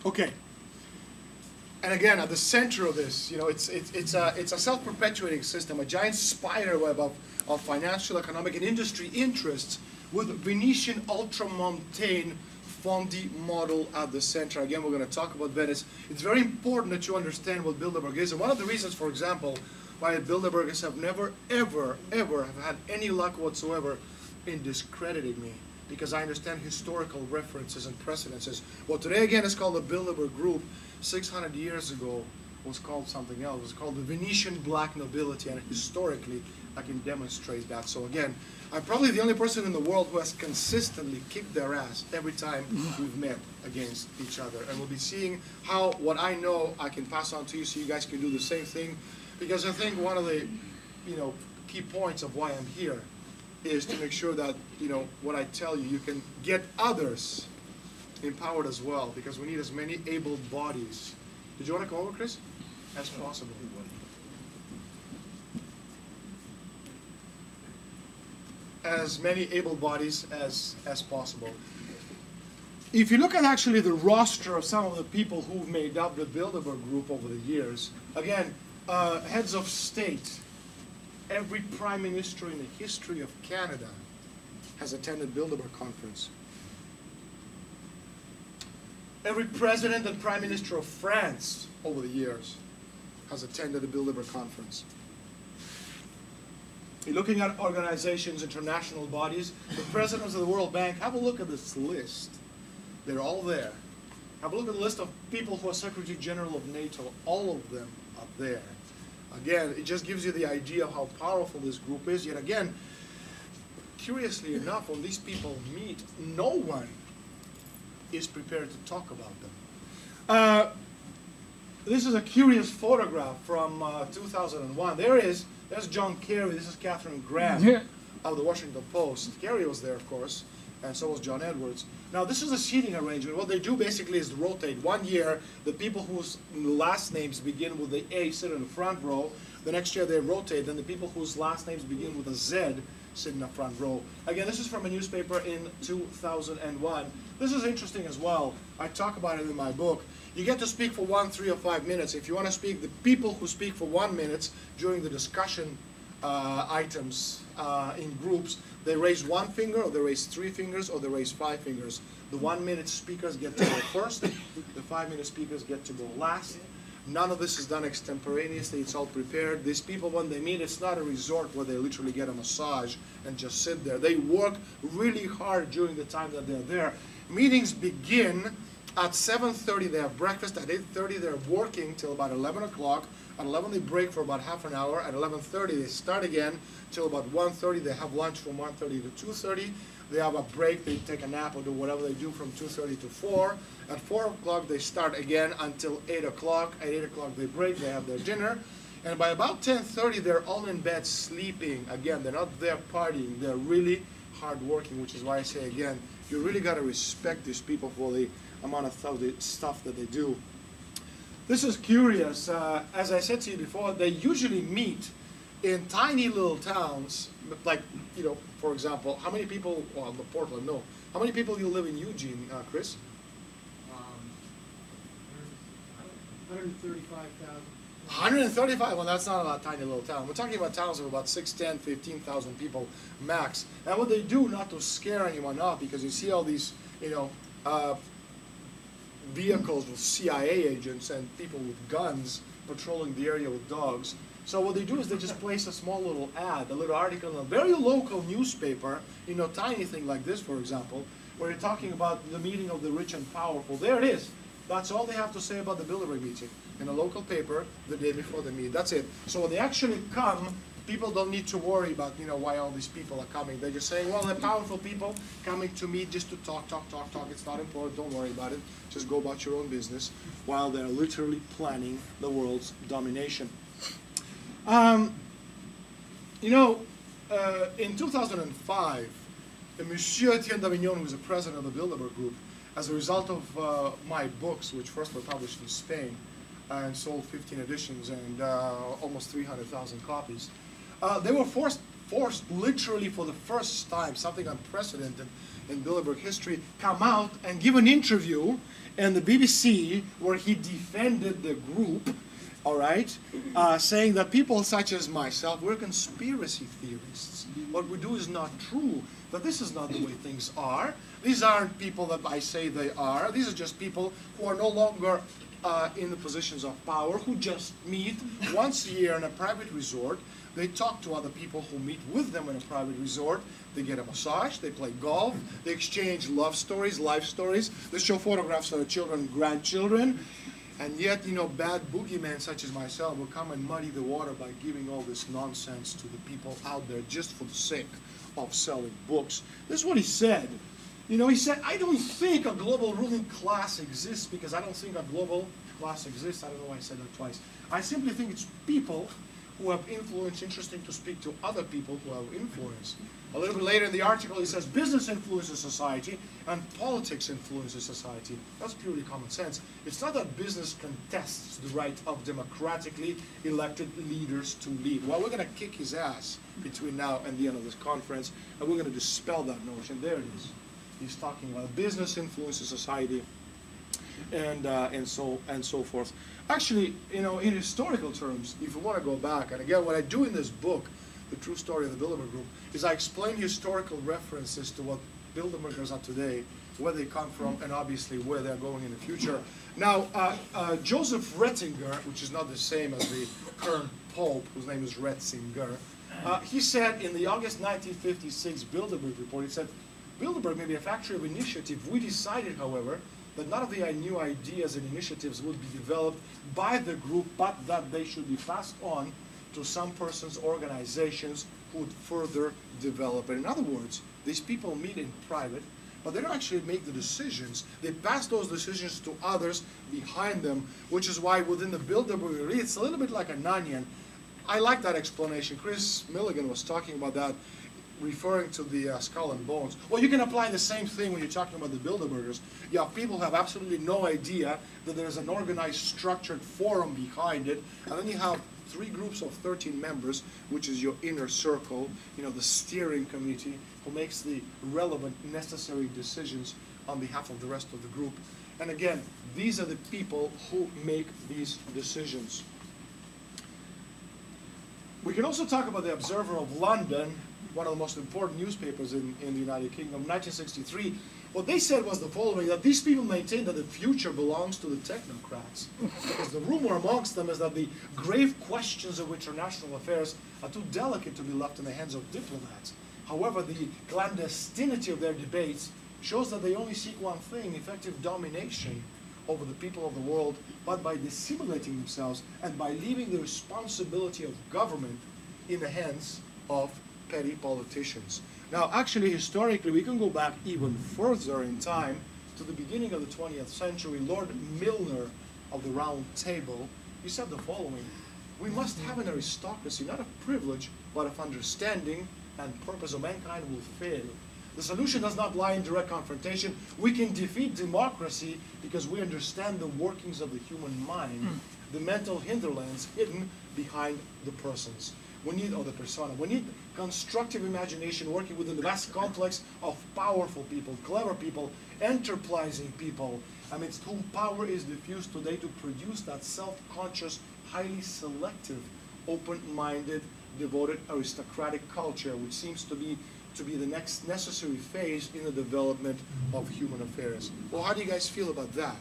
Okay. And again, at the center of this, it's a self-perpetuating system, a giant spider web of financial, economic, and industry interests with Venetian ultramontane Fondi model at the center. Again, we're going to talk about Venice. It's very important that you understand what Bilderberg is. And one of the reasons, for example, why Bilderbergers have never, ever, ever have had any luck whatsoever in discrediting me, because I understand historical references and precedences. What today, again, is called the Bilderberg Group, 600 years ago was called something else. It was called the Venetian Black Nobility, and historically, I can demonstrate that. So again, I'm probably the only person in the world who has consistently kicked their ass every time we've met against each other. And we'll be seeing how what I know I can pass on to you so you guys can do the same thing. Because I think one of the key points of why I'm here is to make sure that what I tell you, you can get others empowered as well, because we need as many able bodies. Did you want to come over, Chris? As possible. As many able bodies as possible. If you look at actually the roster of some of the people who've made up the Bilderberg Group over the years, again, heads of state, every prime minister in the history of Canada has attended Bilderberg conference. Every president and prime minister of France over the years has attended a Bilderberg conference. You're looking at organizations, international bodies, the presidents of the World Bank. Have a look at this list. They're all there. Have a look at the list of people who are Secretary General of NATO. All of them are there. Again, it just gives you the idea of how powerful this group is. Yet again, curiously enough, when these people meet, no one is prepared to talk about them. This is a curious photograph from 2001. There's John Kerry. This is Catherine Graham of the Washington Post. Kerry was there, of course, and so was John Edwards. Now, this is a seating arrangement. What they do basically is rotate. One year, the people whose last names begin with the A sit in the front row. The next year, they rotate. Then the people whose last names begin with a Z sit in the front row. Again, this is from a newspaper in 2001. This is interesting as well. I talk about it in my book. You get to speak for 1, 3, or 5 minutes. If you want to speak, the people who speak for 1 minute during the discussion items in groups, they raise 1 finger, or they raise 3 fingers, or they raise 5 fingers. The 1 minute speakers get to go first. The 5 minute speakers get to go last. None of this is done extemporaneously. It's all prepared. These people, when they meet, it's not a resort where they literally get a massage and just sit there. They work really hard during the time that they're there. Meetings begin at 7:30. They have breakfast. At 8:30, they're working till about 11 o'clock. At 11, they break for about half an hour. At 11:30, they start again till about 1:30. They have lunch from 1:30 to 2:30. They have a break. They take a nap or do whatever they do from 2:30 to 4. At 4 o'clock, they start again until 8 o'clock. At 8 o'clock, they break. They have their dinner. And by about 10:30, they're all in bed sleeping. Again, they're not there partying. They're really hard working, which is why I say again, you really got to respect these people for the amount of stuff that they do. This is curious. As I said to you before, they usually meet in tiny little towns, like, for example, how many people, well, the Portland, no. How many people you live in Eugene, Chris? 135,000. 135? Well, that's not a tiny little town. We're talking about towns of about 6, 10, 15,000 people max. And what they do, not to scare anyone off, because you see all these, vehicles with CIA agents and people with guns patrolling the area with dogs. So what they do is they just place a small little ad, a little article in a very local newspaper, tiny thing like this, for example, where you're talking about the meeting of the rich and powerful. There it is. That's all they have to say about the Bilderberg meeting in a local paper the day before the meeting. That's it. So when they actually come, people don't need to worry about, why all these people are coming. They're just saying, well, they're powerful people coming to meet just to talk. It's not important. Don't worry about it. Just go about your own business, while they're literally planning the world's domination. In 2005, Monsieur Etienne d'Avignon, who was the president of the Bilderberg Group, as a result of my books, which first were published in Spain and sold 15 editions and almost 300,000 copies, they were forced literally for the first time, something unprecedented in Bilderberg history, come out and give an interview and the BBC, where he defended the group, all right, saying that people such as myself, we're conspiracy theorists. What we do is not true, that this is not the way things are. These aren't people that I say they are. These are just people who are no longer in the positions of power, who just meet once a year in a private resort. They talk to other people who meet with them in a private resort. They get a massage, they play golf, they exchange love stories, life stories. They show photographs of their children and grandchildren. And yet, you know, bad boogeymen such as myself will come and muddy the water by giving all this nonsense to the people out there just for the sake of selling books. This is what he said. You know, he said, I don't think a global ruling class exists because I don't think a global class exists. I don't know why I said that twice. I simply think it's people who have influence, interesting to speak to other people who have influence. A little bit later in the article, he says, business influences society and politics influences society. That's purely common sense. It's not that business contests the right of democratically elected leaders to lead. Well, we're going to kick his ass between now and the end of this conference, and we're going to dispel that notion. There it is. He's talking about business influences society and so forth. Actually, you know, in historical terms, if you want to go back, and again, what I do in this book, The True Story of the Bilderberg Group, is I explain historical references to what Bilderbergers are today, where they come from, and obviously where they're going in the future. Now, Joseph Ratzinger, which is not the same as the current Pope, whose name is Ratzinger, he said in the August 1956 Bilderberg report, he said, Bilderberg may be a factory of initiative. We decided, however, that none of the new ideas and initiatives would be developed by the group, but that they should be passed on to some persons, organizations who would further develop it. In other words, these people meet in private, but they don't actually make the decisions. They pass those decisions to others behind them, which is why within the Bilderberg, it's a little bit like an onion. I like that explanation. Chris Milligan was talking about that, referring to the skull and bones. Well, you can apply the same thing when you're talking about the Bilderbergers. You have people who have absolutely no idea that there's an organized, structured forum behind it, and then you have 3 groups of 13 members, which is your inner circle, you know, the steering committee, who makes the relevant, necessary decisions on behalf of the rest of the group. And again, these are the people who make these decisions. We can also talk about the Observer of London, one of the most important newspapers in the United Kingdom, 1963. What they said was the following, that these people maintain that the future belongs to the technocrats. Because the rumor amongst them is that the grave questions of international affairs are too delicate to be left in the hands of diplomats. However, the clandestinity of their debates shows that they only seek one thing, effective domination over the people of the world, but by dissimulating themselves and by leaving the responsibility of government in the hands of petty politicians. Now, actually, historically, we can go back even further in time to the beginning of the 20th century. Lord Milner of the Round Table, he said the following, we must have an aristocracy, not of privilege, but of understanding and purpose, or mankind will fail. The solution does not lie in direct confrontation. We can defeat democracy because we understand the workings of the human mind, the mental hinterlands hidden behind the persons. We need, or the persona, we need constructive imagination working within the vast complex of powerful people, clever people, enterprising people, amidst whom power is diffused today to produce that self-conscious, highly selective, open-minded, devoted aristocratic culture, which seems to be the next necessary phase in the development of human affairs. Well, how do you guys feel about that?